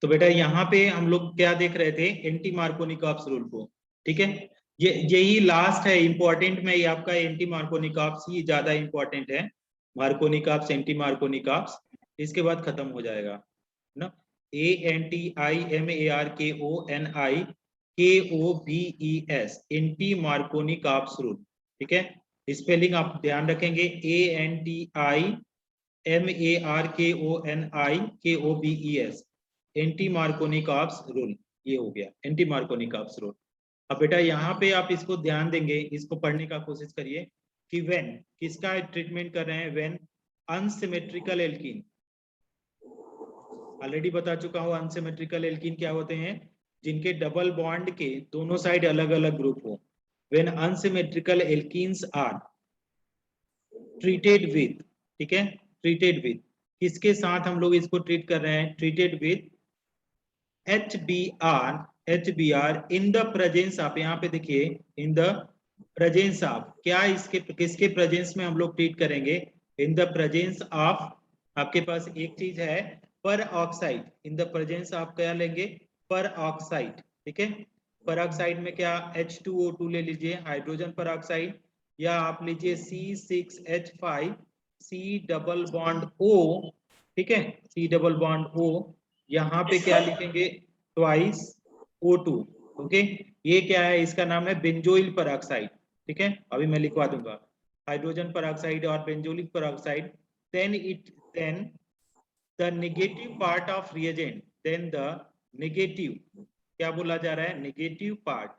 तो बेटा यहाँ पे हम लोग क्या देख रहे थे, एंटी मार्कोनिकॉप्स रूल को। ठीक है, ये यही लास्ट है इंपॉर्टेंट में, ये आपका एंटी मार्कोनिकॉप्स ही ज्यादा इंपॉर्टेंट है। मार्कोनिकॉप्स, एंटी मार्कोनिकॉप्स, इसके बाद खत्म हो जाएगा ना। ANTIMARKONIKOBES, anti Markovnikov's rule. ठीक है, स्पेलिंग आप ध्यान रखेंगे, ANTIMARKONIKOBES, एंटी मार्कोनिकॉप्स रूल। ये हो गया एंटी मार्कोनिकॉप्स रूल। अब बेटा यहाँ पे आप इसको ध्यान देंगे, इसको पढ़ने का कोशिश करिए कि व्हेन किसका ट्रीटमेंट कर रहे हैं, व्हेन अनसिमेट्रिकल एल्कीन। ऑलरेडी बता चुका हूँ अनसिमेट्रिकल एल्कीन क्या होते हैं, जिनके डबल बॉन्ड के दोनों साइड अलग अलग ग्रुप हो। When unsymmetrical alkenes are treated with, ठीक है, ट्रीटेड विद, किसके साथ हम लोग इसको ट्रीट कर रहे हैं, treated with HBr in the presence of, यहाँ पे देखिए इन द प्रेजेंस ऑफ, क्या इसके किसके प्रेजेंस में हम लोग ट्रीट करेंगे, इन द प्रेजेंस ऑफ, आपके पास एक चीज है पर oxide, in the presence of क्या लेंगे, पर ऑक्साइड। ठीक है, पर ऑक्साइड में क्या H2O2 ले लीजिए, हाइड्रोजन पर ऑक्साइड, या आप लीजिए C6H5 C double bond O। ठीक है, C डबल बॉन्ड O, यहाँ पे क्या लिखेंगे, ट्वाइस O2। ओके, ये क्या है, इसका नाम है बेंजोइल पेरोक्साइड। ठीक है, अभी मैं लिखवा दूंगा, हाइड्रोजन पेरोक्साइड और benzoic peroxide. Then the negative part of reagent, then the negative, क्या बोला जा रहा है, नेगेटिव पार्ट।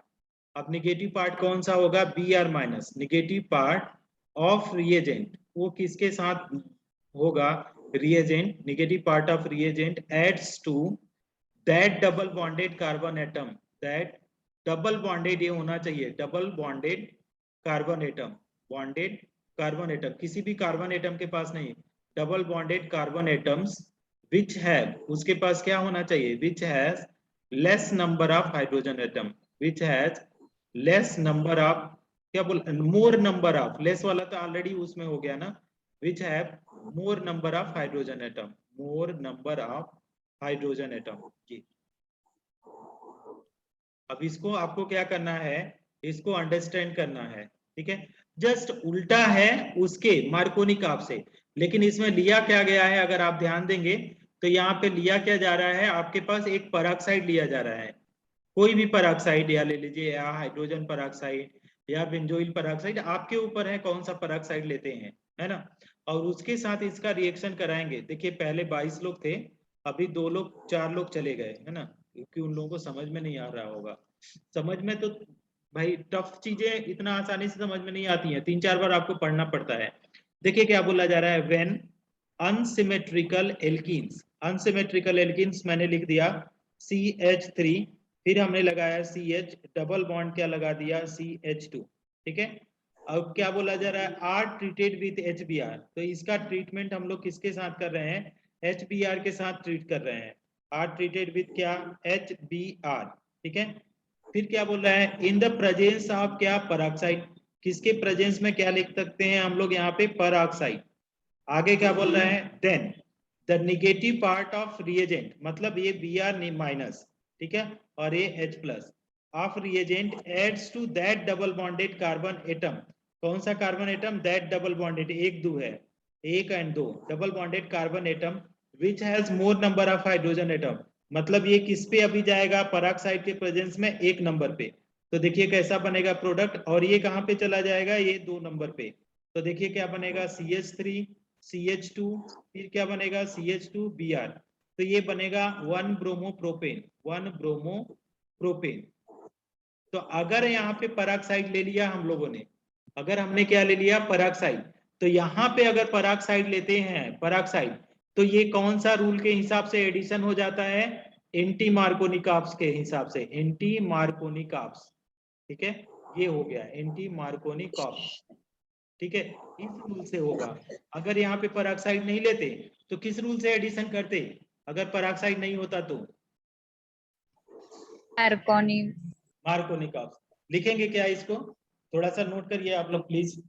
अब नेगेटिव पार्ट कौन सा होगा, Br minus, negative part of reagent, वो किसके साथ होगा, reagent, negative part of reagent adds to that double bonded carbon atom, that double bonded, ये होना चाहिए double bonded carbon atom, bonded carbon atom, किसी भी कार्बन एटम के पास नहीं, double bonded carbon atoms which have, उसके पास क्या होना चाहिए, which has less number of hydrogen atom, which has less number of, क्या बोल, मोर नंबर ऑफ, लेस वाला तो ऑलरेडी उसमें हो गया ना, which have more number of hydrogen atom, more number of hydrogen atom. जी, अब इसको आपको क्या करना है, इसको अंडरस्टैंड करना है। ठीक है, जस्ट उल्टा है उसके मार्कोनिकॉप से, लेकिन इसमें लिया क्या गया है, अगर आप ध्यान देंगे तो यहाँ पे लिया क्या जा रहा है, आपके पास एक पेरोक्साइड लिया जा रहा है, कोई भी पेरोक्साइड या ले लीजिए, या हाइड्रोजन पेरोक्साइड या बेंजोइल पेरोक्साइड, आपके ऊपर है कौन सा पेरोक्साइड लेते हैं, है ना। और उसके साथ इसका रिएक्शन कराएंगे। देखिए पहले 22 लोग थे, अभी 2 लोग 4 लोग चले गए, है ना, क्योंकि उन लोगों को समझ में नहीं आ रहा होगा। समझ में तो भाई टफ चीजें इतना आसानी से समझ में नहीं आती हैं, 3-4 बार आपको पढ़ना पड़ता है। देखिए क्या बोला जा रहा है, when unsymmetrical alkenes, unsymmetrical alkenes मैंने लिख दिया CH3, फिर हमने लगाया CH डबल बॉन्ड क्या लगा दिया CH2। ठीक है, अब क्या बोला जा रहा है, आर ट्रीटेड विथ HBr, तो इसका ट्रीटमेंट हम लोग किसके साथ कर रहे हैं, HBr के साथ ट्रीट कर रहे हैं, आर ट्रीटेड विथ क्या, HBr। ठीक है, फिर क्या बोल रहा है, इन द प्रेजेंस ऑफ क्या, पेरोक्साइड, किसके प्रेजेंस में क्या लिख सकते हैं हम लोग यहाँ पे, पेरोक्साइड। आगे क्या बोल रहा है, then the negative part of reagent, मतलब ये Br माइनस, ठीक है, और ये H plus of reagent adds to that double bonded carbon atom, कौन सा carbon atom, that double bonded, एक दो है, एक एंड दो, double bonded carbon atom which has more number of hydrogen atom, मतलब ये किस पे अभी जाएगा, पेरोक्साइड के प्रेजेंस में 1 नंबर पे। तो देखिए कैसा बनेगा प्रोडक्ट, और ये कहां पे चला जाएगा, ये 2 नंबर पे। तो देखिए क्या बनेगा, CH3 CH2, फिर क्या बनेगा CH2Br, तो ये बनेगा 1 ब्रोमोप्रोपेन, 1 ब्रोमोप्रोपेन। तो अगर यहाँ पे पेरोक्साइड ले लिया हम लोगों ने, अगर हमने क्या ले लिया, पेरोक्साइड, तो यहाँ पे अगर पेरोक्साइड लेते हैं, पेरोक्साइड, तो ये कौन सा रूल के हिसाब से एडिशन हो जाता है, एंटी मार्कोनिकॉप्स के हिसाब से, एंटी मार्कोनिकॉप्स। ठीक है, ये हो गया एंटी मार्कोनिकॉप्स। ठीक है, इस रूल से होगा। अगर यहाँ पे पेरोक्साइड नहीं लेते तो किस रूल से एडिशन करते, अगर पेरोक्साइड नहीं होता तो, मार्कोनिकॉप्स। लिखेंगे क्या इसको, थोड़ा सा नोट करिए आप लोग प्लीज।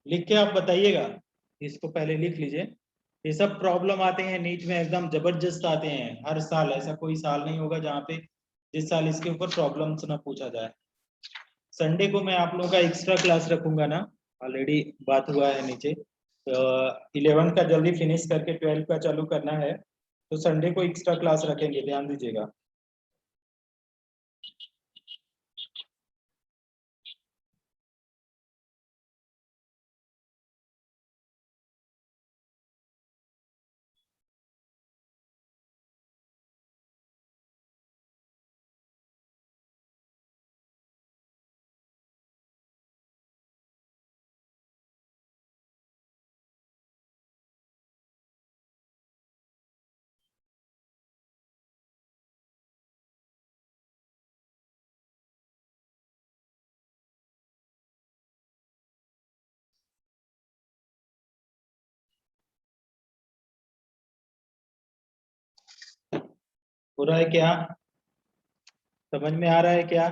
लिख के आप बताइएगा, इसको पहले लिख लीजिए। ये सब प्रॉब्लम आते हैं नीट में, एकदम जबरदस्त आते हैं हर साल, ऐसा कोई साल नहीं होगा जहाँ पे जिस साल इसके ऊपर प्रॉब्लम्स ना पूछा जाए। संडे को मैं आप लोगों का एक्स्ट्रा क्लास रखूंगा ना, ऑलरेडी बात हुआ है नीचे। तो 11 का जल्दी फिनिश करके 12 का चालू करना है, तो संडे को एक्स्ट्रा क्लास रखेंगे, ध्यान दीजिएगा। हो रहा है क्या, समझ में आ रहा है क्या?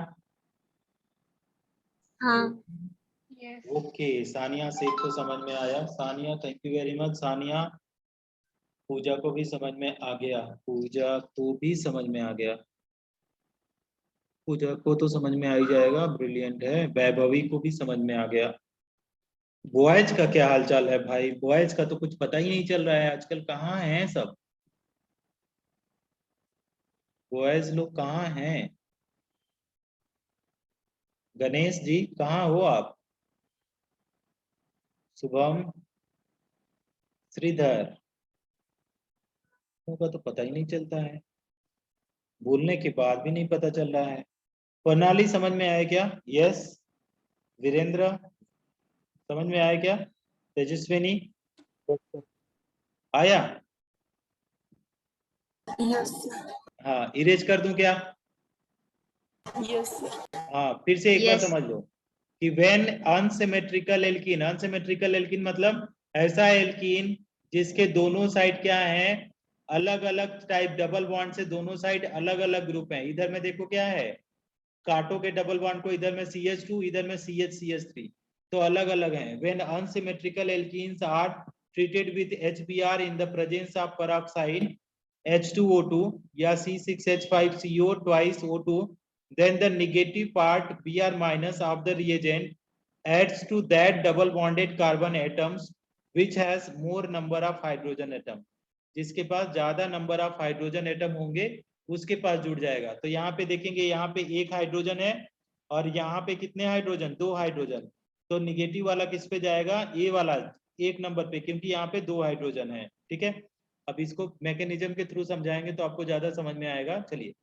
हाँ। यस। ओके, सानिया शेख को समझ में आया, Sania thank you very much Sania. Pooja को भी समझ में आ गया, पूजा को भी समझ में आ गया, पूजा को तो समझ में आ ही जाएगा, ब्रिलियंट है। वैभवी को भी समझ में आ गया। बॉयज का क्या हाल चाल है भाई, बॉयज का तो कुछ पता ही नहीं चल रहा है आजकल, कहाँ हैं सब बॉयज, लोग कहाँ हैं? गणेश जी कहाँ हो आप? शुभम, श्रीधर, का तो पता ही नहीं चलता है, बोलने के बाद भी नहीं पता चल रहा है। प्रणाली समझ में आया क्या? यस। वीरेंद्र समझ में आया क्या? तेजस्विनी आया? यस। हाँ, इरेज कर दूं क्या? यस। हाँ, फिर से एक बार Yes. समझ लो कि when unsymmetrical alkene, unsymmetrical alkene मतलब ऐसा एल्कीन जिसके दोनों साइड क्या है, अलग अलग टाइप, डबल बॉन्ड से दोनों साइड अलग अलग ग्रुप है। इधर में देखो क्या है, काटो के डबल बॉन्ड को, इधर में CH2, इधर में CH3, तो अलग अलग हैं। When unsymmetrical alkenes are treated with HBr in the presence of peroxide H2O2 या C6H5CO twice O2, then the negative part Br minus of the reagent adds to that double bonded carbon atoms which has more number of hydrogen atom। जिसके पास ज्यादा number of hydrogen atom होंगे उसके पास जुड़ जाएगा। तो यहाँ पे देखेंगे, यहाँ पे एक हाइड्रोजन है और यहाँ पे कितने हाइड्रोजन, दो हाइड्रोजन, तो निगेटिव वाला किस पे जाएगा, ए वाला एक नंबर पे, क्योंकि यहाँ पे दो हाइड्रोजन है। ठीक है, अब इसको मैकेनिज्म के थ्रू समझाएंगे तो आपको ज्यादा समझ में आएगा। चलिए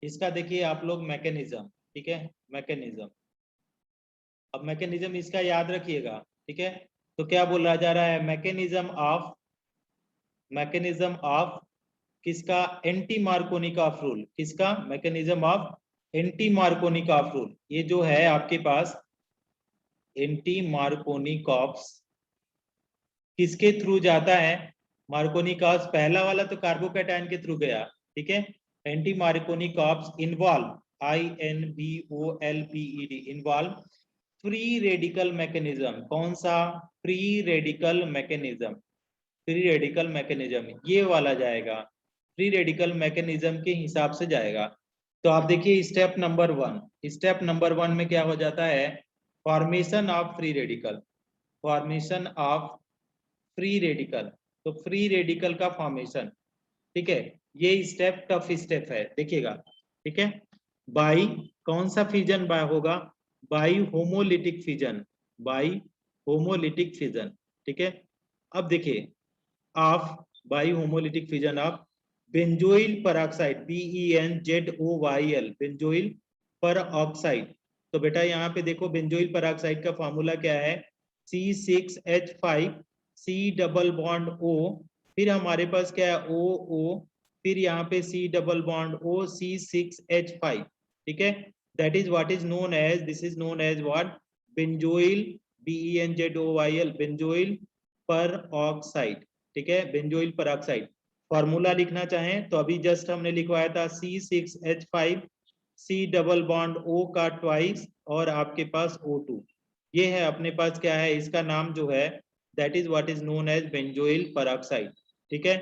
इसका देखिए आप लोग मैकेनिज्म, ठीक है, मैकेनिज्म। अब मैकेनिज्म इसका याद रखिएगा, ठीक है। तो क्या बोला जा रहा है, मैकेनिज्म ऑफ किसका, एंटी मार्कोनिकॉफ रूल, किसका, mechanism of anti Markovnikov rule. ये जो है आपके पास एंटी मार्कोनिकॉफ्स किसके थ्रू जाता है, मार्कोनिकॉफ्स पहला वाला तो कार्बोकैटायन के थ्रू गया, ठीक है। Anti Markovnikov's involve, INVOLPED involve free radical mechanism. कौन सा, free radical mechanism, free radical mechanism ये वाला जाएगा, फ्री रेडिकल मैकेनिज्म के हिसाब से जाएगा। तो आप देखिए स्टेप नंबर 1, स्टेप नंबर 1 में क्या हो जाता है, formation of free radical, formation of free radical, तो फ्री रेडिकल का फॉर्मेशन, ठीक है। ये स्टेप टफ स्टेप है, देखिएगा, ठीक है। बाई कौन सा फिजन बाय होगा, by homolytic fission, by homolytic fission, ठीक है। अब देखिए of, by homolytic fission of benzoyl peroxide, BENZOYL, benzoyl पर ऑक्साइड। तो बेटा यहाँ पे देखो बेंजोइल पेरोक्साइड का फॉर्मूला क्या है, C6H5 C double bond O, फिर हमारे पास क्या है OO, फिर यहाँ पे C double bond O C6H5, ठीक है। That is what is known as, this is known as what, benzoyl, BENZOYL, benzoyl peroxide, ठीक है, बेंजोइल पेरोक्साइड। फॉर्मूला लिखना चाहें तो अभी जस्ट हमने लिखवाया था C6H5 C double bond O का ट्वाइस और आपके पास O2, ये है अपने पास क्या है, इसका नाम जो है that is what is known as benzoyl peroxide. ठीक है,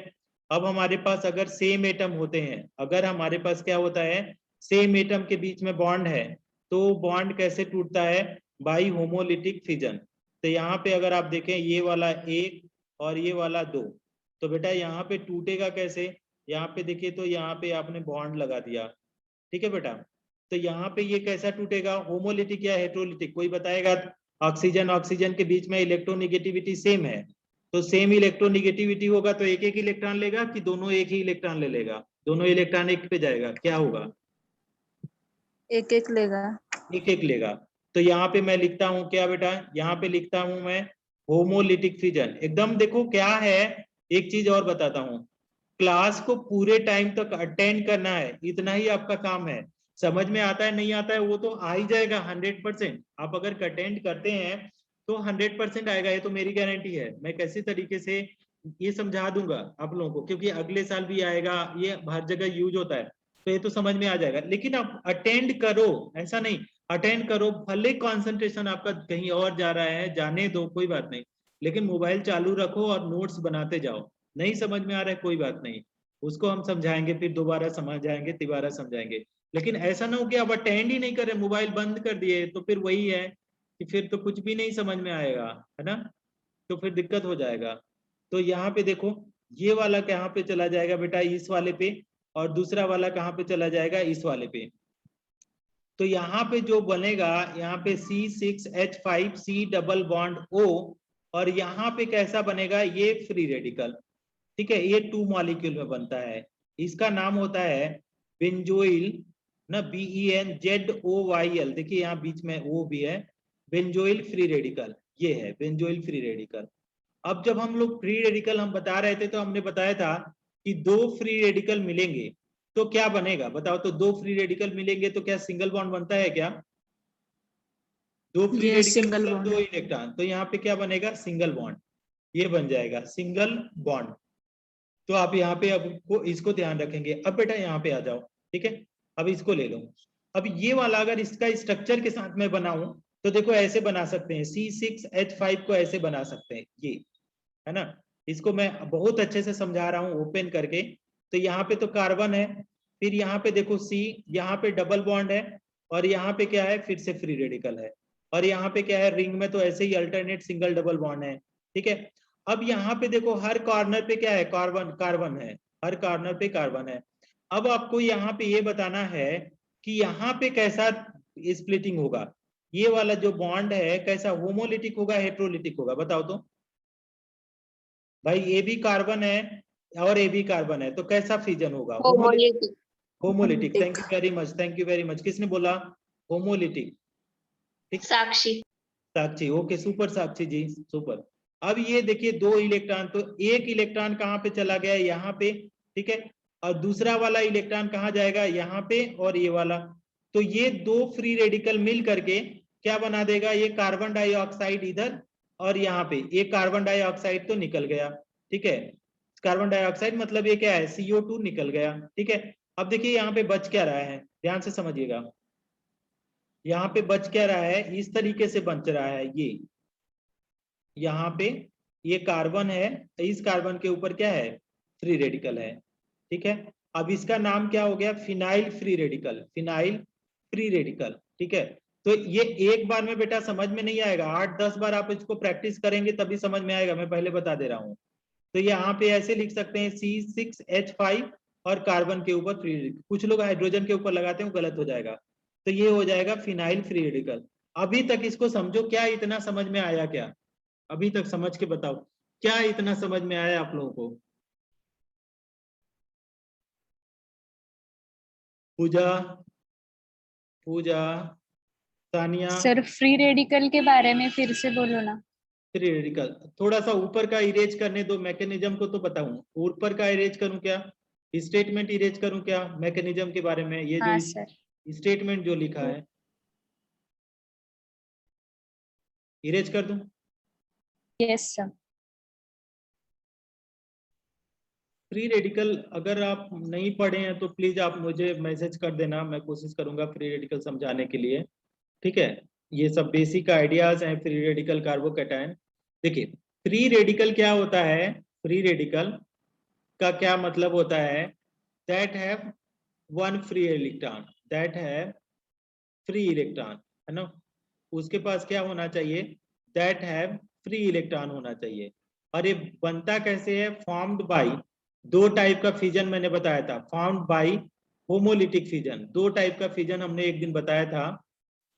अब हमारे पास अगर सेम एटम होते हैं, अगर हमारे पास क्या होता है, सेम एटम के बीच में बॉन्ड है, तो बॉन्ड कैसे टूटता है, बाई होमोलिटिक फिजन। तो यहाँ पे अगर आप देखें ये वाला 1 और ये वाला 2, तो बेटा यहाँ पे टूटेगा कैसे, यहाँ पे देखिए तो यहाँ पे आपने बॉन्ड लगा दिया। ठीक है बेटा, तो यहाँ पे ये कैसा टूटेगा, होमोलिटिक या हेट्रोलिटिक, कोई बताएगा। ऑक्सीजन ऑक्सीजन के बीच में इलेक्ट्रोनिगेटिविटी सेम है, तो सेम इलेक्ट्रोनिगेटिविटी होगा तो एक एक इलेक्ट्रॉन लेगा कि दोनों एक ही इलेक्ट्रॉन ले लेगा, दोनों इलेक्ट्रॉन एक पे जाएगा, क्या होगा, एक एक लेगा। एक एक लेगा। तो यहाँ पे मैं लिखता हूँ क्या बेटा, यहाँ पे लिखता हूँ मैं होमोलिटिक फिजन। एकदम देखो क्या है, एक चीज और बताता हूँ, क्लास को पूरे टाइम तक अटेंड करना है, इतना ही आपका काम है। समझ में आता है नहीं आता है वो तो आ ही जाएगा 100%। आप अगर अटेंड करते हैं तो 100% आएगा, ये तो मेरी गारंटी है। मैं कैसे तरीके से ये समझा दूंगा आप लोगों को, क्योंकि अगले साल भी आएगा, ये हर जगह यूज होता है, तो ये तो समझ में आ जाएगा। लेकिन आप अटेंड करो, ऐसा नहीं, अटेंड करो, भले कंसंट्रेशन आपका कहीं और जा रहा है, जाने दो कोई बात नहीं, लेकिन मोबाइल चालू रखो और नोट्स बनाते जाओ। नहीं समझ में आ रहा है कोई बात नहीं, उसको हम समझाएंगे, फिर दोबारा समझ जाएंगे, दोबारा समझाएंगे। लेकिन ऐसा ना हो कि आप अटेंड ही नहीं कर रहे, मोबाइल बंद कर दिए, तो फिर वही है कि फिर तो कुछ भी नहीं समझ में आएगा, है ना, तो फिर दिक्कत हो जाएगा। तो यहाँ पे देखो, ये वाला कहाँ पे चला जाएगा बेटा, इस वाले पे, और दूसरा वाला कहाँ पे चला जाएगा, इस वाले पे। तो यहाँ पे जो बनेगा, यहाँ पे C6H5C डबल बॉन्ड O, और यहाँ पे कैसा बनेगा, ये फ्री रेडिकल। ठीक है, ये 2 मॉलिक्यूल में बनता है, इसका नाम होता है बेंजोइल ना, BENZOYL, देखिए यहाँ बीच में O भी है, बेंजोइल फ्री रेडिकल, ये है बेंजोइल फ्री रेडिकल। अब जब हम लोग फ्री रेडिकल हम बता रहे थे, तो हमने बताया था कि 2 फ्री रेडिकल मिलेंगे तो क्या बनेगा बताओ, तो 2 फ्री रेडिकल मिलेंगे तो क्या सिंगल बॉन्ड बनता है क्या, 2 फ्री ये रेडिकल सिंगल मतलब 2 बॉन्ड। इलेक्ट्रॉन, तो यहाँ पे क्या बनेगा, सिंगल बॉन्ड, ये बन जाएगा सिंगल बॉन्ड। तो आप यहाँ पे अब को इसको ध्यान रखेंगे। अब बेटा यहाँ पे आ जाओ, ठीक है, अब इसको ले लो। अब ये वाला अगर इसका स्ट्रक्चर के साथ में बनाऊं, तो देखो ऐसे बना सकते हैं, C6H5 को ऐसे बना सकते हैं, ये है ना, इसको मैं बहुत अच्छे से समझा रहा हूँ ओपन करके। तो यहाँ पे तो कार्बन है, फिर यहाँ पे देखो C, यहाँ पे डबल बॉन्ड है, और यहाँ पे क्या है, फिर से फ्री रेडिकल है, और यहाँ पे क्या है, रिंग में तो ऐसे ही अल्टरनेट सिंगल डबल बॉन्ड है। ठीक है, अब यहाँ पे देखो हर कॉर्नर पे क्या है, कार्बन कार्बन है, हर कॉर्नर पे कार्बन है। अब आपको यहाँ पे ये बताना है कि यहाँ पे कैसा स्प्लिटिंग होगा, ये वाला जो बॉन्ड है कैसा, होमोलिटिक होगा हेट्रोलिटिक होगा, बताओ तो भाई। ए भी कार्बन है और ए भी कार्बन है, तो कैसा फिजन होगा, homolytic, homolytic. Homolytic. Thank homolytic. You very much, thank you very much, किसने बोला होमोलिटिक, ठीक, साक्षी। साक्षी, ओके सुपर साक्षी जी, सुपर। अब ये देखिए 2 इलेक्ट्रॉन, तो एक इलेक्ट्रॉन कहाँ पे चला गया, यहाँ पे, ठीक है, और दूसरा वाला इलेक्ट्रॉन कहाँ जाएगा, यहाँ पे, और ये वाला, तो ये 2 फ्री रेडिकल मिल करके क्या बना देगा, ये कार्बन डाइऑक्साइड इधर, और यहाँ पे ये कार्बन डाइऑक्साइड तो निकल गया। ठीक है, कार्बन डाइऑक्साइड मतलब ये क्या है, CO2 निकल गया। ठीक है, अब देखिए यहाँ पे बच क्या रहा है, ध्यान से समझिएगा, यहाँ पे बच क्या रहा है, इस तरीके से बच रहा है, ये यहाँ पे ये कार्बन है, इस कार्बन के ऊपर क्या है, फ्री रेडिकल है। ठीक है, अब इसका नाम क्या हो गया, phenyl free radical, phenyl free radical. ठीक है, तो ये एक बार में बेटा समझ में नहीं आएगा, 8-10 बार आप इसको प्रैक्टिस करेंगे तभी समझ में आएगा, मैं पहले बता दे रहा हूँ। तो यहाँ पे ऐसे लिख सकते हैं C6H5 और कार्बन के ऊपर फ्री रेडिकल, कुछ लोग हाइड्रोजन के ऊपर लगाते हैं, गलत हो जाएगा, तो ये हो जाएगा फिनाइल फ्री रेडिकल। अभी तक इसको समझो, क्या इतना समझ में आया क्या, अभी तक समझ के बताओ, क्या इतना समझ में आया आप लोगों को। पूजा, पूजा, सानिया, सर फ्री रेडिकल के बारे में फिर से बोलो ना। फ्री रेडिकल थोड़ा सा ऊपर का इरेज करने दो, मैकेनिज्म को तो बताऊं, ऊपर का इरेज करूं क्या, स्टेटमेंट इरेज करूं क्या, मैकेनिज्म के बारे में, ये जो हाँ सर। स्टेटमेंट जो लिखा है इरेज कर दूं। Yes sir. फ्री रेडिकल अगर आप नहीं पढ़े हैं तो प्लीज आप मुझे मैसेज कर देना, मैं कोशिश करूंगा फ्री रेडिकल समझाने के लिए। ठीक है, ये सब बेसिक आइडियाज हैं फ्री रेडिकल कार्बोकैटायन। देखिए फ्री रेडिकल क्या होता है, फ्री रेडिकल का क्या मतलब होता है, that have one free electron, that have free electron, है ना, उसके पास क्या होना चाहिए, दैट हैव फ्री इलेक्ट्रॉन होना चाहिए। और ये बनता कैसे है, फॉर्म्ड बाई, दो टाइप का फिजन मैंने बताया था, फॉर्म्ड बाई होमोलिटिक फिजन, दो टाइप का फिजन हमने एक दिन बताया था,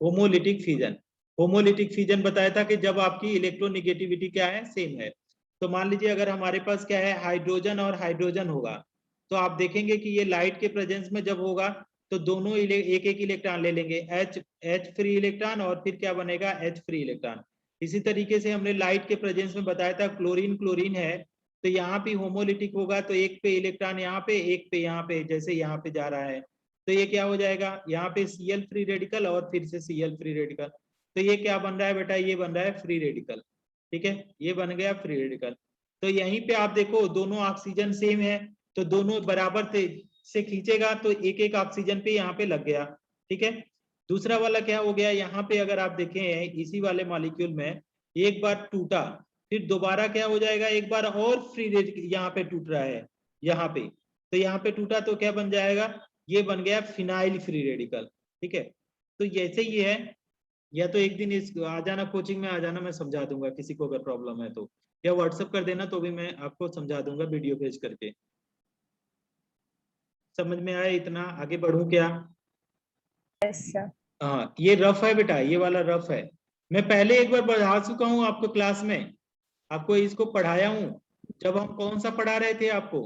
होमोलिटिक फिजन। होमोलिटिक फिजन बताया था कि जब आपकी इलेक्ट्रोनिगेटिविटी क्या है, सेम है। तो मान लीजिए अगर हमारे पास क्या है, हाइड्रोजन और हाइड्रोजन होगा, तो आप देखेंगे कि ये लाइट के प्रेजेंस में जब होगा तो दोनों एक एक इलेक्ट्रॉन ले लेंगे, एच फ्री इलेक्ट्रॉन, और फिर क्या बनेगा, एच फ्री इलेक्ट्रॉन। इसी तरीके से हमने लाइट के प्रेजेंस में बताया था, क्लोरीन क्लोरीन है तो यहाँ पे होमोलिटिक होगा, तो एक पे इलेक्ट्रॉन यहाँ पे, एक पे यहाँ पे, जैसे यहाँ पे जा रहा है, तो ये क्या हो जाएगा, यहाँ पे Cl फ्री रेडिकल और फिर से Cl फ्री रेडिकल, तो ये क्या बन रहा है बेटा, ये बन रहा है फ्री रेडिकल। ठीक है, ये बन गया फ्री रेडिकल। तो यहीं पे आप देखो दोनों ऑक्सीजन सेम है, तो दोनों बराबर से खींचेगा तो एक एक ऑक्सीजन पे यहाँ पे लग गया। ठीक है, दूसरा वाला क्या हो गया, यहाँ पे अगर आप देखें इसी वाले मॉलिक्यूल में एक बार टूटा, फिर दोबारा क्या हो जाएगा, एक बार और फ्री रेडिकल यहाँ पे टूट रहा है, यहाँ पे, तो यहाँ पे टूटा तो क्या बन जाएगा, ये बन गया फिनाइल फ्री रेडिकल। ठीक है, तो जैसे ही है, या तो एक दिन इस आ जाना, कोचिंग में आ जाना, मैं समझा दूंगा किसी को अगर प्रॉब्लम है तो, या व्हाट्सएप कर देना तो भी मैं आपको समझा दूंगा वीडियो भेज करके। समझ में आया, इतना आगे बढ़ूं क्या। Yes sir. हाँ ये रफ है बेटा, ये वाला रफ है, मैं पहले एक बार बढ़ा चुका हूँ आपको क्लास में, आपको इसको पढ़ाया हूँ, जब हम कौन सा पढ़ा रहे थे आपको,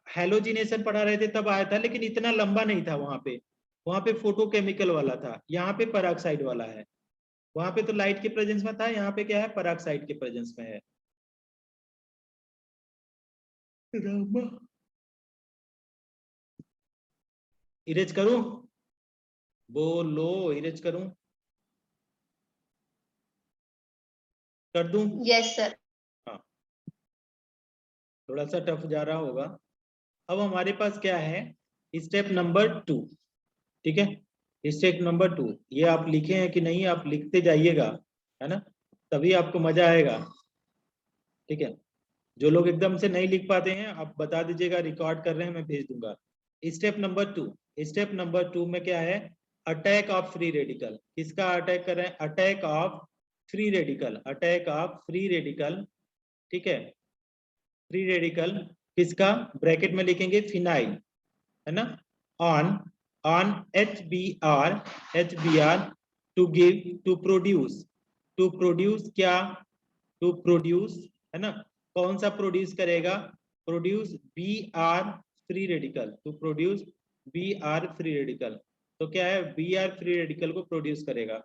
हेलोजिनेशन पढ़ा रहे थे तब आया था, लेकिन इतना लंबा नहीं था वहां पे फोटोकेमिकल वाला था, यहाँ पे पेरोक्साइड वाला है, वहां पे तो लाइट के प्रेजेंस में था, यहाँ पे क्या है, पेरोक्साइड के प्रेजेंस में है। रामा, इरेज करूं, बोलो, इरेज करूं, कर दूं। Yes sir. हाँ, थोड़ा सा टफ जा रहा होगा। अब हमारे पास क्या है, स्टेप नंबर 2। ठीक है, स्टेप नंबर 2, ये आप लिखे हैं कि नहीं, आप लिखते जाइएगा, है ना, तभी आपको मजा आएगा। ठीक है, जो लोग एकदम से नहीं लिख पाते हैं आप बता दीजिएगा, रिकॉर्ड कर रहे हैं, मैं भेज दूंगा। स्टेप नंबर 2, स्टेप नंबर 2 में क्या है, अटैक ऑफ फ्री रेडिकल, किसका अटैक कर रहे हैं, attack of free radical, attack of free radical. ठीक है, फ्री रेडिकल किसका, ब्रैकेट में लिखेंगे फिनाइल, है ना, on on H B R to give to produce क्या, टू प्रोड्यूस, है ना, कौन सा प्रोड्यूस करेगा, produce B R free radical, to produce B R free radical. तो क्या है, बी आर फ्री रेडिकल को प्रोड्यूस करेगा।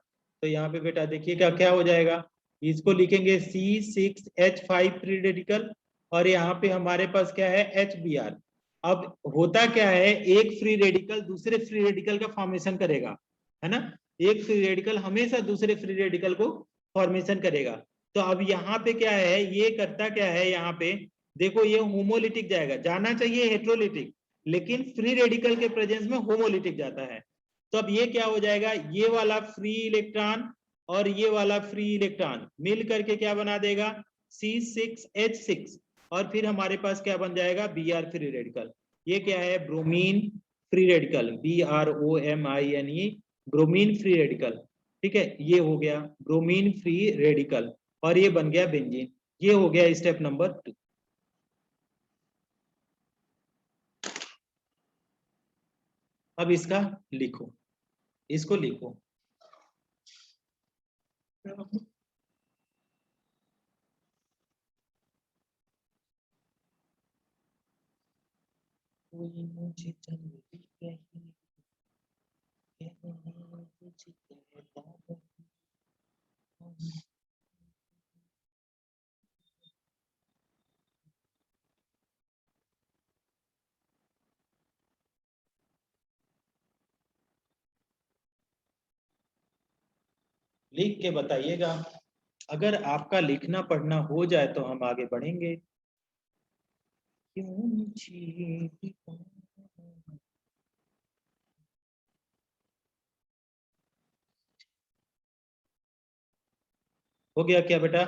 तो यहाँ पे बेटा देखिएगा क्या हो जाएगा, इसको लिखेंगे C6H5 फ्री रेडिकल, और यहाँ पे हमारे पास क्या है, HBr। अब होता क्या है, एक फ्री रेडिकल दूसरे फ्री रेडिकल का फॉर्मेशन करेगा, है ना, एक फ्री रेडिकल हमेशा दूसरे फ्री रेडिकल को फॉर्मेशन करेगा। तो अब यहाँ पे क्या है, ये करता क्या है, यहाँ पे देखो ये होमोलिटिक जाएगा, जाना चाहिए हेट्रोलिटिक, लेकिन फ्री रेडिकल के प्रेजेंस में होमोलिटिक जाता है। तो अब ये क्या हो जाएगा, ये वाला फ्री इलेक्ट्रॉन और ये वाला फ्री इलेक्ट्रॉन मिल करके क्या बना देगा, C6H6, और फिर हमारे पास क्या बन जाएगा, Br फ्री रेडिकल। ये क्या है, bromine free radical, BROMINE, bromine free radical. ठीक है, ये हो गया ब्रोमीन फ्री रेडिकल, और ये बन गया बेंजीन। ये हो गया स्टेप नंबर 2। अब इसका लिखो, इसको लिखो, कोई मुझे जल्दी कहे, मुझे कहता है। लिख के बताइएगा, अगर आपका लिखना पढ़ना हो जाए तो हम आगे बढ़ेंगे। क्यों मुझे हो गया क्या बेटा?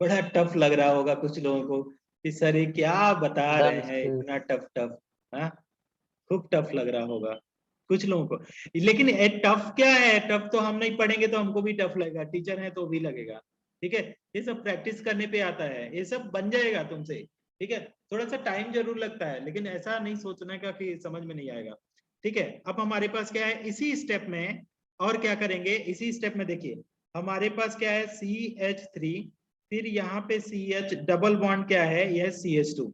बड़ा टफ लग रहा होगा कुछ लोगों को कि सर ये क्या बता रहे हैं, इतना टफ टफ। हाँ, खूब टफ लग रहा होगा कुछ लोगों को। लेकिन टफ क्या है, टफ तो हम नहीं पढ़ेंगे तो हमको भी टफ लगेगा, टीचर है तो भी लगेगा। ठीक है, ये सब प्रैक्टिस करने पे आता है, ये सब बन जाएगा तुमसे। ठीक है, थोड़ा सा टाइम जरूर लगता है, लेकिन ऐसा नहीं सोचना का कि समझ में नहीं आएगा। ठीक है, अब हमारे पास क्या है इसी स्टेप में, और क्या करेंगे इसी स्टेप में, देखिए हमारे पास क्या है CH3, फिर यहाँ पे CH डबल बॉन्ड क्या है, यह CH2,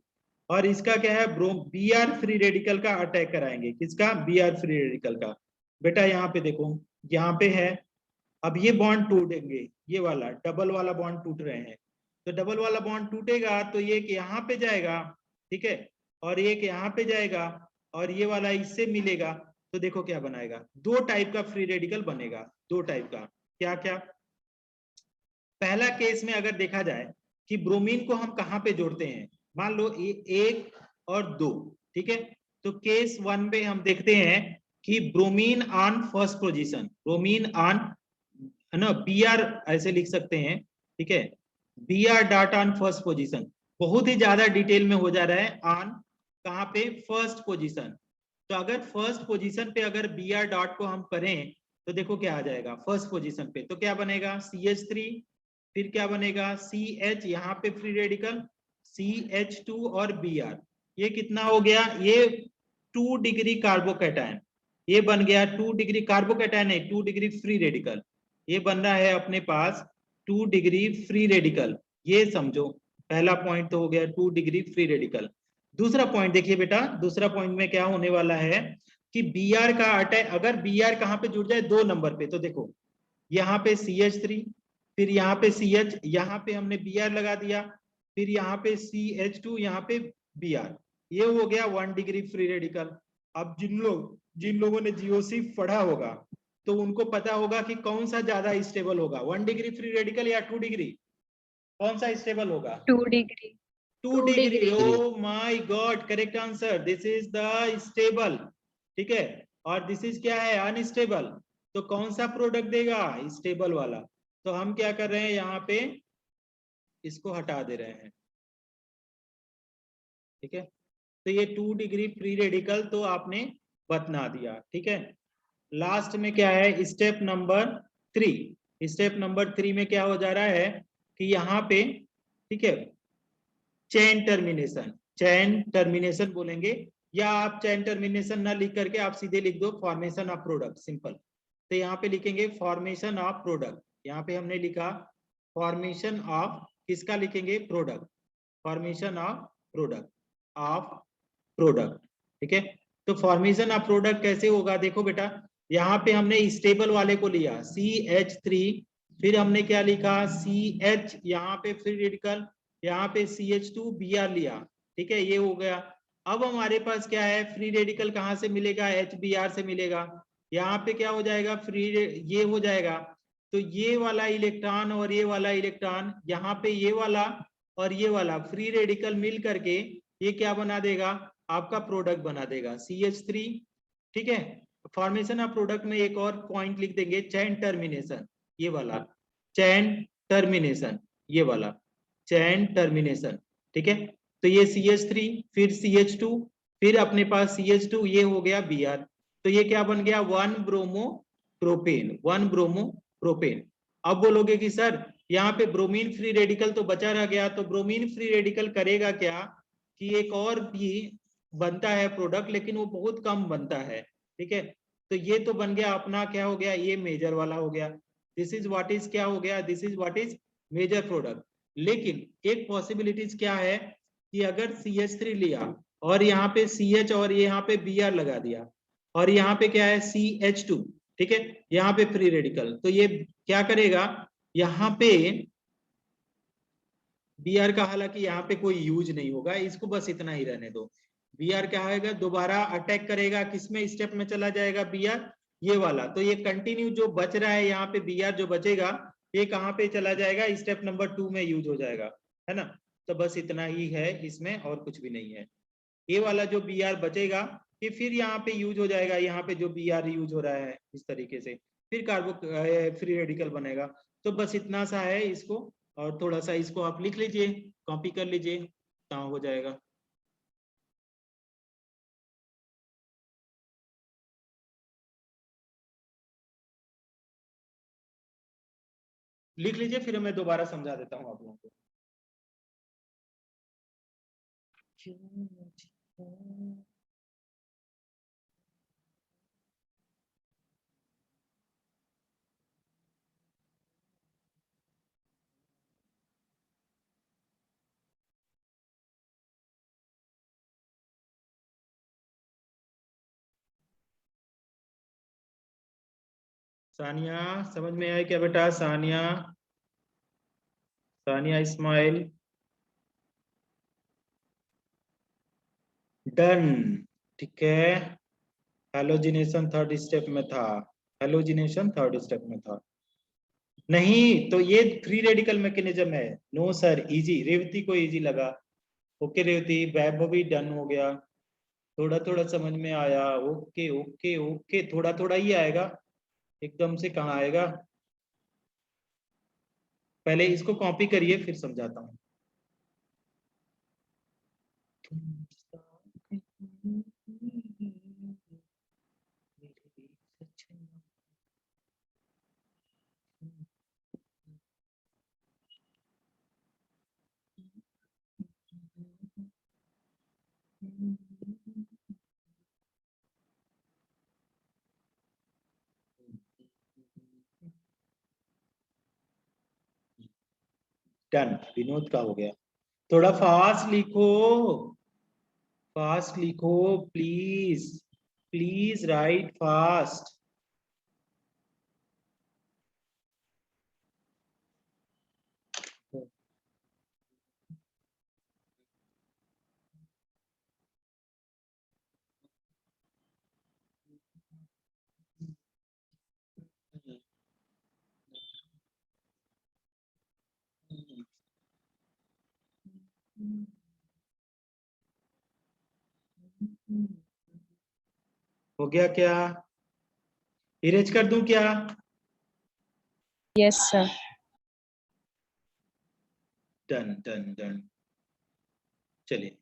और इसका क्या है Br फ्री रेडिकल का अटैक कराएंगे। किसका? Br फ्री रेडिकल का। बेटा यहाँ पे देखो, यहाँ पे है, अब ये बॉन्ड टूटेंगे, ये वाला डबल वाला बॉन्ड टूट रहे हैं, तो डबल वाला बॉन्ड टूटेगा तो ये यहाँ पे जाएगा, ठीक है, और ये यहाँ पे जाएगा, और ये वाला इससे मिलेगा, तो देखो क्या बनाएगा, दो टाइप का फ्री रेडिकल बनेगा, दो टाइप का। क्या क्या? पहला केस में अगर देखा जाए कि ब्रोमीन को हम कहाँ पे जोड़ते हैं, मान लो एक और दो, ठीक है, तो केस वन पे हम देखते हैं कि bromine on first position, bromine on, है ना, Br ऐसे लिख सकते हैं, ठीक है, Br dot on first position, बहुत ही ज्यादा डिटेल में हो जा रहा है, ऑन कहाँ पे, फर्स्ट पोजीशन। तो अगर फर्स्ट पोजीशन पे अगर Br डॉट को हम करें तो देखो क्या आ जाएगा फर्स्ट पोजीशन पे, तो क्या बनेगा CH3, फिर क्या बनेगा CH, यहाँ पे फ्री रेडिकल CH2 और Br, ये कितना हो गया, ये 2 डिग्री कार्बोकैटायन, ये बन गया 2 डिग्री कार्बोकैटायन है, 2 डिग्री फ्री रेडिकल, ये बन रहा है अपने पास 2 डिग्री फ्री रेडिकल। ये समझो पहला पॉइंट तो हो गया 2 डिग्री फ्री रेडिकल। दूसरा पॉइंट देखिए बेटा, दूसरा पॉइंट में क्या होने वाला है कि Br का अटैक, अगर Br कहां पे जुड़ जाए 2 नंबर पे, तो देखो यहाँ पे CH3, फिर यहाँ पे CH, यहाँ पे हमने Br लगा दिया, फिर यहाँ पे CH2, यहाँ पे Br, ये हो गया 1 डिग्री फ्री रेडिकल। अब जिन लोगों ने GOC पढ़ा होगा तो उनको पता होगा कि कौन सा ज्यादा स्टेबल होगा, 1 डिग्री फ्री रेडिकल या 2 डिग्री, कौन सा स्टेबल होगा? 2 degree. 2 degree. Oh my God, correct answer, this is the stable. ठीक है, और दिस इज क्या है, अनस्टेबल। तो कौन सा प्रोडक्ट देगा, स्टेबल वाला। तो हम क्या कर रहे हैं यहाँ पे, इसको हटा दे रहे हैं। ठीक है, तो ये 2 डिग्री फ्री रेडिकल तो आपने बतना दिया। ठीक है, लास्ट में क्या है, स्टेप नंबर 3। स्टेप नंबर 3 में क्या हो जा रहा है कि यहाँ पे, ठीक है, चेन टर्मिनेशन, चेन टर्मिनेशन बोलेंगे, या आप चेन टर्मिनेशन ना लिख करके आप सीधे लिख दो फॉर्मेशन ऑफ प्रोडक्ट, सिंपल। तो यहाँ पे लिखेंगे फॉर्मेशन ऑफ प्रोडक्ट, यहाँ पे हमने लिखा फॉर्मेशन ऑफ, किसका लिखेंगे, product, formation of product, of product. ठीक है, तो फॉर्मेशन ऑफ प्रोडक्ट कैसे होगा, देखो बेटा, यहाँ पे हमने स्टेबल वाले को लिया CH3, फिर हमने क्या लिखा CH, यहाँ पे फ्री रेडिकल, यहाँ पे CH2 Br लिया। ठीक है, ये हो गया। अब हमारे पास क्या है, फ्री रेडिकल कहाँ से मिलेगा, HBr से मिलेगा। यहाँ पे क्या हो जाएगा, फ्री, ये हो जाएगा, तो ये वाला इलेक्ट्रॉन और ये वाला इलेक्ट्रॉन, यहाँ पे ये वाला और ये वाला फ्री रेडिकल मिल करके ये क्या बना देगा, आपका प्रोडक्ट बना देगा CH3। ठीक है, फॉर्मेशन ऑफ प्रोडक्ट में एक और पॉइंट लिख देंगे, चैन टर्मिनेशन, ये वाला चैन टर्मिनेशन, ये वाला चैन टर्मिनेशन। ठीक है, तो ये CH3, फिर CH2, फिर अपने पास CH2, ये हो गया Br, तो ये क्या बन गया, 1 ब्रोमो प्रोपेन, 1 ब्रोमो प्रोपेन। अब बोलोगे कि सर यहाँ पे ब्रोमीन फ्री रेडिकल तो बचा रह गया, तो ब्रोमीन फ्री रेडिकल करेगा क्या कि एक और भी बनता है प्रोडक्ट, लेकिन वो बहुत कम बनता है। ठीक है, तो ये तो बन गया अपना, क्या हो गया, ये मेजर वाला हो गया, दिस इज व्हाट इज, क्या हो गया, this is what is major product. लेकिन एक पॉसिबिलिटीज क्या है कि अगर CH3 लिया और यहाँ पे CH और यहाँ पे Br लगा दिया, और यहाँ पे क्या है CH2, ठीक है, यहाँ पे फ्री रेडिकल, तो ये क्या करेगा, यहाँ पे Br का हालांकि यहाँ पे कोई यूज नहीं होगा, इसको बस इतना ही रहने दो। Br क्या होगा, दोबारा अटैक करेगा, किसमें स्टेप में चला जाएगा Br, ये वाला, तो ये कंटिन्यू जो बच रहा है यहाँ पे Br जो बचेगा, ये कहाँ पे चला जाएगा, स्टेप नंबर 2 में यूज हो जाएगा, है ना। तो बस इतना ही है इसमें, और कुछ भी नहीं है। ये वाला जो Br बचेगा ये फिर यहाँ पे यूज हो जाएगा, यहाँ पे जो Br यूज हो रहा है इस तरीके से, फिर कार्बो फ्री रेडिकल बनेगा। तो बस इतना सा है इसको, और थोड़ा सा इसको आप लिख लीजिए, कॉपी कर लीजिए, काम हो जाएगा। लिख लीजिए, फिर मैं दोबारा समझा देता हूँ आप लोगों को। सानिया समझ में आया क्या बेटा? सानिया, सानिया इस्माइल, डन। ठीक है, हेलोजिनेशन थर्ड स्टेप में था, हेलोजिनेशन थर्ड स्टेप में था। नहीं तो ये फ्री रेडिकल मैकेनिज्म है। नो सर, इजी, रेवती को इजी लगा। ओके रेवती, वैभव भी डन हो गया, थोड़ा थोड़ा समझ में आया। ओके ओके ओके, थोड़ा थोड़ा ही आएगा, एकदम से कहाँ आएगा। पहले इसको कॉपी करिए, फिर समझाता हूँ। डन, विनोद का हो गया। थोड़ा फास्ट लिखो, फास्ट लिखो प्लीज, प्लीज राइट फास्ट। हो गया क्या? इरेज कर दूं क्या? Yes sir. Done done done. चलिए,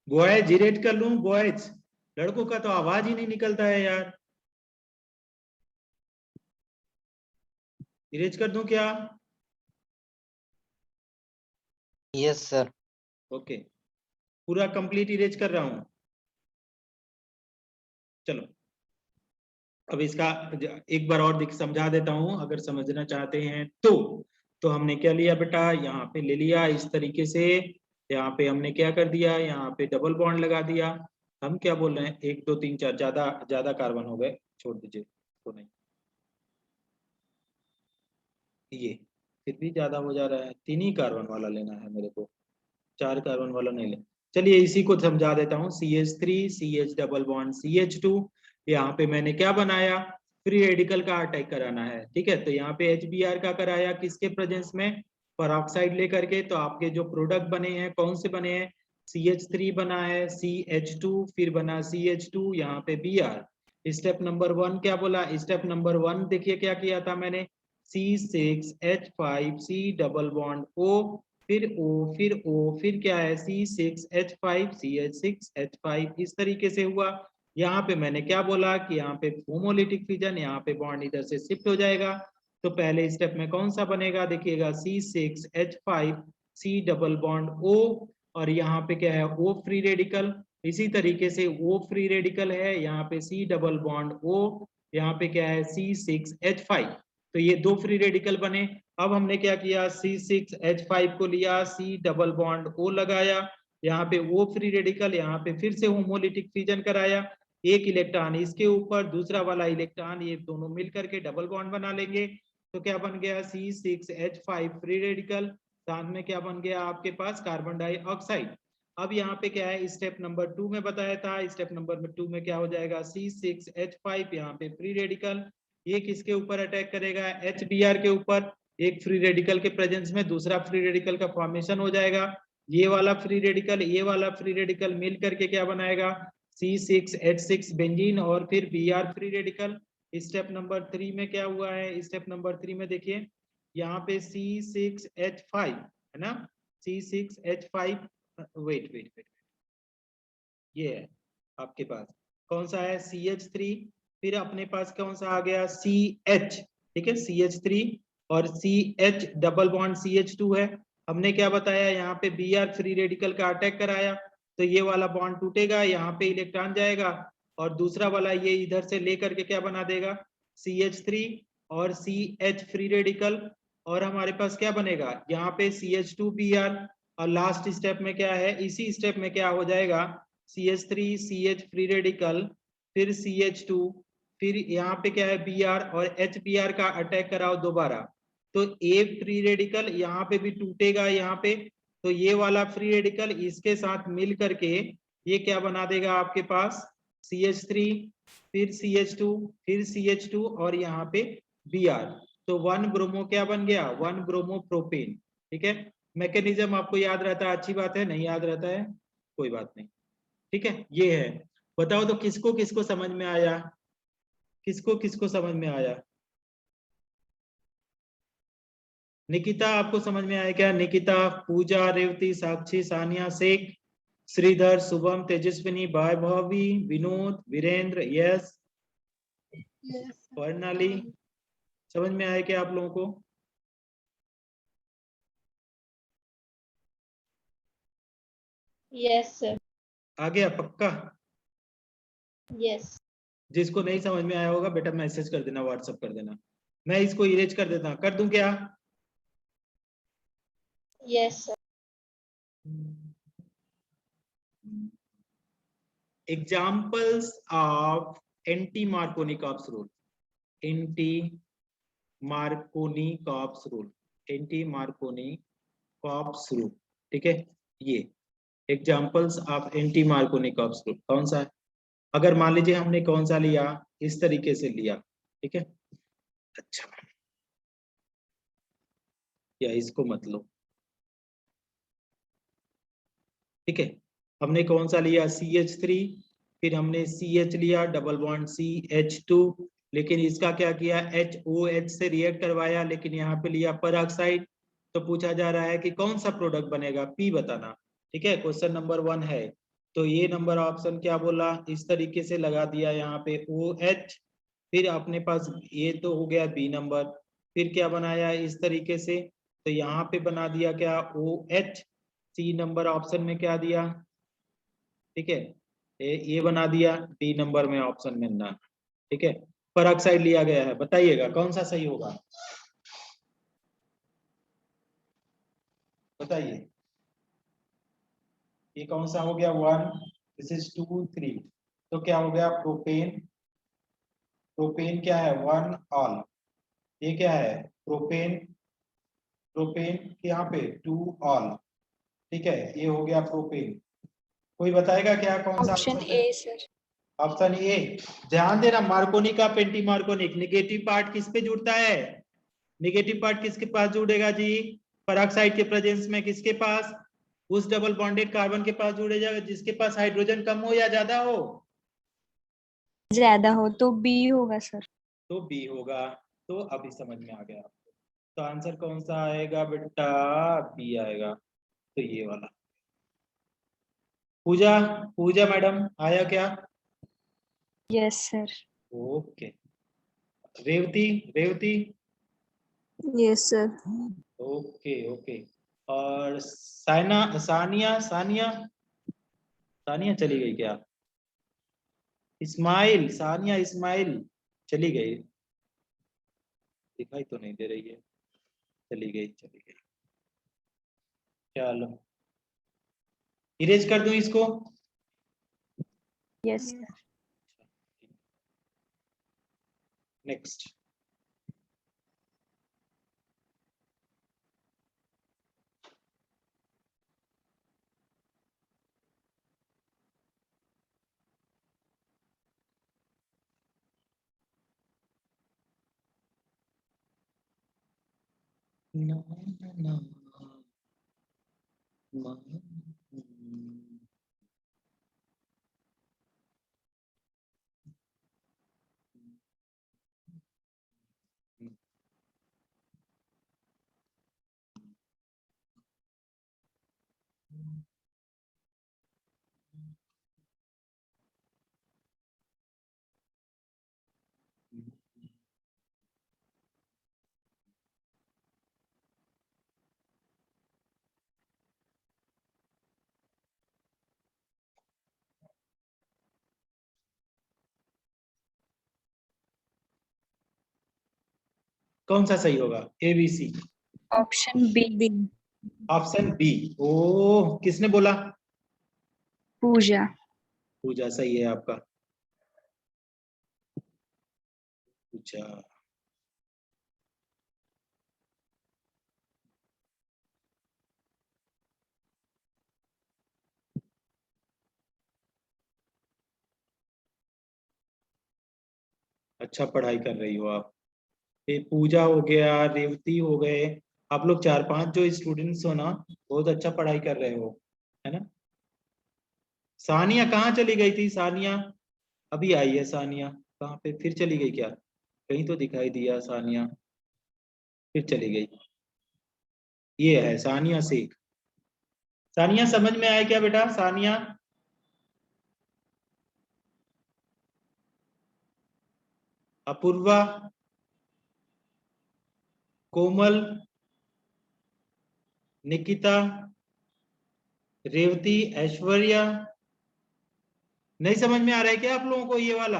बॉयज इरेज कर लूं? बॉयज, लड़कों का तो आवाज ही नहीं निकलता है यार। इरेज कर दूं क्या? Yes sir. ओके, पूरा कंप्लीट इरेज कर रहा हूं। चलो, अब इसका एक बार और समझा देता हूं, अगर समझना चाहते हैं तो हमने क्या लिया बेटा, यहाँ पे ले लिया इस तरीके से। यहाँ पे हमने क्या कर दिया, यहाँ पे डबल बॉन्ड लगा दिया। हम क्या बोल रहे हैं, 1 2 3 4, ज्यादा ज्यादा कार्बन हो गए, छोड़ दीजिए तो। नहीं, ये फिर भी ज्यादा हो जा रहा है, 3 ही कार्बन वाला लेना है मेरे को, 4 कार्बन वाला नहीं ले। चलिए इसी को समझा देता हूँ। CH3 CH double bond CH2, यहाँ पे मैंने क्या बनाया, फ्री रेडिकल का अटैक कराना है। ठीक है, तो यहाँ पे HBr का कराया, किसके प्रेजेंस में, पेरोक्साइड लेकर के। तो आपके जो प्रोडक्ट बने हैं कौन से बने हैं, CH3 बना है, CH2, फिर बना CH2, यहाँ पे Br। स्टेप नंबर 1 क्या बोला, स्टेप नंबर 1 देखिए क्या किया था मैंने, C6H5C डबल बॉन्ड O, फिर O, फिर O, फिर क्या है C6H5 CH6H5, इस तरीके से हुआ। यहाँ पे मैंने क्या बोला कि यहाँ पे होमोलिटिक फिजन, यहाँ पे बॉन्ड इधर से शिफ्ट हो जाएगा। तो पहले स्टेप में कौन सा बनेगा, देखिएगा C6H5 C double bond O, और यहाँ पे क्या है O फ्री रेडिकल। इसी तरीके से O फ्री रेडिकल है, यहाँ पे C डबल बॉन्ड O, यहाँ पे क्या है C6H5। तो ये 2 फ्री रेडिकल बने। अब हमने क्या किया, C6H5 को लिया, C डबल बॉन्ड O लगाया, यहाँ पे O फ्री रेडिकल, यहाँ पे फिर से होमोलिटिक फिजन कराया। एक इलेक्ट्रॉन इसके ऊपर, दूसरा वाला इलेक्ट्रॉन, ये दोनों मिलकर के डबल बॉन्ड बना लेंगे। तो क्या बन गया, C6H5 फ्री रेडिकल, साथ में क्या बन गया आपके पास, कार्बन डाइऑक्साइड। अब यहाँ पे क्या है, स्टेप नंबर 2 में बताया था, स्टेप नंबर 2 में क्या हो जाएगा, C6H5 यहाँ पे फ्री रेडिकल, ये किसके ऊपर अटैक करेगा, HBr के ऊपर। एक फ्री रेडिकल के प्रेजेंस में दूसरा फ्री रेडिकल का फॉर्मेशन हो जाएगा। ये वाला फ्री रेडिकल, ये वाला फ्री रेडिकल मिल करके क्या बनाएगा, C6H6 बेंजीन, और फिर Br free radical. Step number 3 में क्या हुआ है, स्टेप नंबर 3 में देखिए यहाँ पे C6H5 है ना, C6H5, वेट वेट वेट, ये है आपके पास कौन सा है CH3, फिर अपने पास कौन सा आ गया CH, ठीक है CH3 और CH डबल बॉन्ड CH2 है। हमने क्या बताया यहाँ पे Br फ्री रेडिकल का अटैक कराया तो ये वाला बॉन्ड टूटेगा, यहाँ पे इलेक्ट्रॉन जाएगा और दूसरा वाला ये इधर से लेकर के क्या बना देगा CH3 और CH फ्री रेडिकल, और हमारे पास क्या बनेगा यहाँ पे CH2Br, और लास्ट स्टेप में क्या है, इसी स्टेप में क्या हो जाएगा CH3 CH फ्री रेडिकल, फिर CH2, फिर यहाँ पे क्या है Br और HBr का अटैक कराओ दोबारा, तो A फ्री रेडिकल यहाँ पे भी टूटेगा यहाँ पे, तो ये वाला फ्री रेडिकल इसके साथ मिल करके ये क्या बना देगा आपके पास CH3, फिर CH2, फिर CH2 और यहाँ पे Br, तो 1 ब्रोमो क्या बन गया 1 ब्रोमो प्रोपेन। ठीक है, मैकेनिज्म आपको याद रहता है, अच्छी बात है, नहीं याद रहता है कोई बात नहीं। ठीक है, ये है, बताओ तो किसको किसको समझ में आया, किसको किसको समझ में आया। निकिता आपको समझ में आया क्या, निकिता, पूजा, रेवती, साक्षी, सानिया, शेख, श्रीधर, शुभम, तेजस्विनी, वैभवी, विनोद, वीरेंद्र, यस, वर्णाली, समझ में आया क्या आप लोगों को। Yes sir. आ गया पक्का। यस। जिसको नहीं समझ में आया होगा बेटा मैसेज कर देना, व्हाट्सएप कर देना, मैं इसको इरेज कर देता, कर दूं क्या। Yes sir. Examples of anti-Markovnikov rule. Anti-Markovnikov rule. Anti-Markovnikov rule. ठीक है, ये एग्जाम्पल्स ऑफ एंटी-मार्कोनिकॉव रूल कौन सा है, अगर मान लीजिए हमने कौन सा लिया, इस तरीके से लिया, ठीक है, अच्छा या इसको मत लो, ठीक है, हमने कौन सा लिया CH3, फिर हमने CH लिया डबल बॉन्ड CH2, लेकिन इसका क्या किया HOH से रिएक्ट करवाया, लेकिन यहाँ पे लिया पेरोक्साइड, तो पूछा जा रहा है कि कौन सा प्रोडक्ट बनेगा, P बताना। ठीक है, क्वेश्चन नंबर 1 है, तो ये नंबर ऑप्शन क्या बोला, इस तरीके से लगा दिया यहाँ पे OH, फिर अपने पास ये तो हो गया B नंबर, फिर क्या बनाया इस तरीके से, तो यहाँ पे बना दिया क्या OH, C नंबर ऑप्शन में क्या दिया, ठीक है, ये बना दिया, डी नंबर में ऑप्शन में ना, ठीक है, पेरोक्साइड लिया गया है, बताइएगा कौन सा सही होगा, बताइए ये कौन सा हो गया 1, दिस इज 2 3, तो क्या हो गया प्रोपेन, प्रोपेन क्या है 1 ऑल, ये क्या है प्रोपेन, प्रोपेन यहाँ पे 2 ऑल, ठीक है, ये हो गया प्रोपेन, कोई बताएगा क्या कौन सा ऑप्शन ऑप्शन ए है, सर। Option A. ध्यान देना मार्कोनिक का पेंटी मार्कोनिक निगेटिव पार्ट किस पे जुड़ता है, निगेटिव पार्ट किसके पास जुड़ेगा जी, पेरोक्साइड के प्रेजेंस में किसके पास, उस डबल बॉन्डेड कार्बन के पास जुड़ेगा जिसके पास हाइड्रोजन कम हो या ज्यादा हो, ज्यादा हो तो बी होगा सर। तो बी होगा, तो अभी समझ में आ गया आपको, तो आंसर कौन सा आएगा बेटा, बी आएगा, तो ये वाला। पूजा, पूजा मैडम आया क्या, yes sir. Okay, Revathi, Revathi, yes sir. Okay okay, और साइना, सानिया, सानिया, सानिया चली गई क्या, इस्माइल, सानिया इस्माइल चली गई, दिखाई तो नहीं दे रही है, चली गई चली गई, चलो इरेज कर दूं इसको, यस सर। नेक्स्ट। ना, ना, ना, कौन सा सही होगा? A B C? Option B. Option B. ओ, किसने बोला? पूजा। पूजा, सही है आपका। पूजा। अच्छा पढ़ाई कर रही हो आप। ये पूजा हो गया, रेवती हो गए, आप लोग 4-5 जो स्टूडेंट्स हो ना, बहुत अच्छा पढ़ाई कर रहे हो, है ना। सानिया कहाँ चली गई थी? सानिया अभी आई है। सानिया कहाँ पे फिर चली गई क्या? कहीं तो दिखाई दिया सानिया, फिर चली गई। ये है सानिया शेख। सानिया समझ में आया क्या बेटा? सानिया, अपूर्वा, कोमल, निकिता, रेवती, ऐश्वर्या, नहीं समझ में आ रहा है क्या आप लोगों को ये वाला?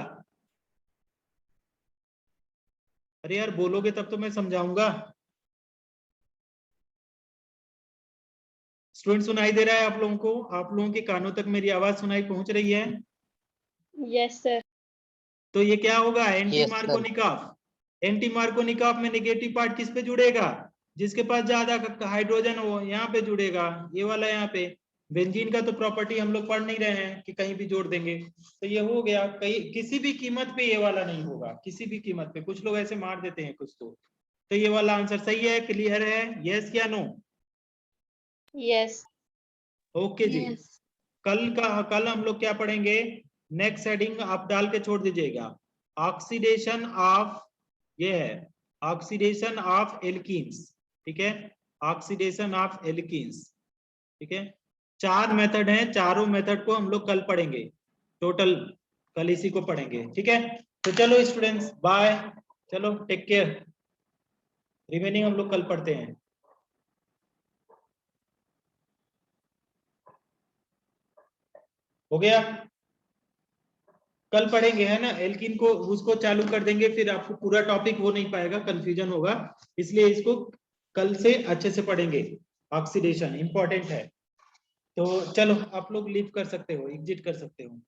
अरे यार बोलोगे तब तो मैं समझाऊंगा। स्टूडेंट सुनाई दे रहा है आप लोगों को? आप लोगों के कानों तक मेरी आवाज सुनाई पहुंच रही है? Yes sir. तो ये क्या होगा? Anti Yes, sir. Markovnikov. Anti Markovnikov में निगेटिव पार्ट किस पे जुड़ेगा? जिसके पास ज्यादा हाइड्रोजन हो यहाँ पे जुड़ेगा, ये वाला यहाँ पे। बेंजीन का तो प्रॉपर्टी हम लोग पढ़ नहीं रहे हैं कि कहीं भी जोड़ देंगे, तो ये हो गया। कहीं किसी भी कीमत पे ये वाला नहीं होगा, किसी भी कीमत पे। कुछ लोग ऐसे मार देते हैं कुछ तो ये वाला आंसर सही है। क्लियर है? यस या नो? यस। ओके जी। कल हम लोग क्या पढ़ेंगे? नेक्स्ट हेडिंग आप डाल के छोड़ दीजिएगा। ऑक्सीडेशन ऑफ, ये है ऑक्सीडेशन ऑफ एल्कीन्स, ठीक है। ऑक्सीडेशन ऑफ एल्कीन्स, ठीक है। 4 मेथड हैं, चारों मेथड को हम लोग कल पढ़ेंगे। टोटल कल इसी को पढ़ेंगे, ठीक है। तो चलो स्टूडेंट्स, बाय। चलो टेक केयर। रिमेनिंग हम लोग कल पढ़ते हैं। हो गया? कल पढ़ेंगे, है ना। एल्किन को उसको चालू कर देंगे, फिर आपको पूरा टॉपिक हो नहीं पाएगा, कंफ्यूजन होगा, इसलिए इसको कल से अच्छे से पढ़ेंगे। ऑक्सीडेशन इंपॉर्टेंट है। तो चलो आप लोग लीव कर सकते हो, एग्जिट कर सकते हो।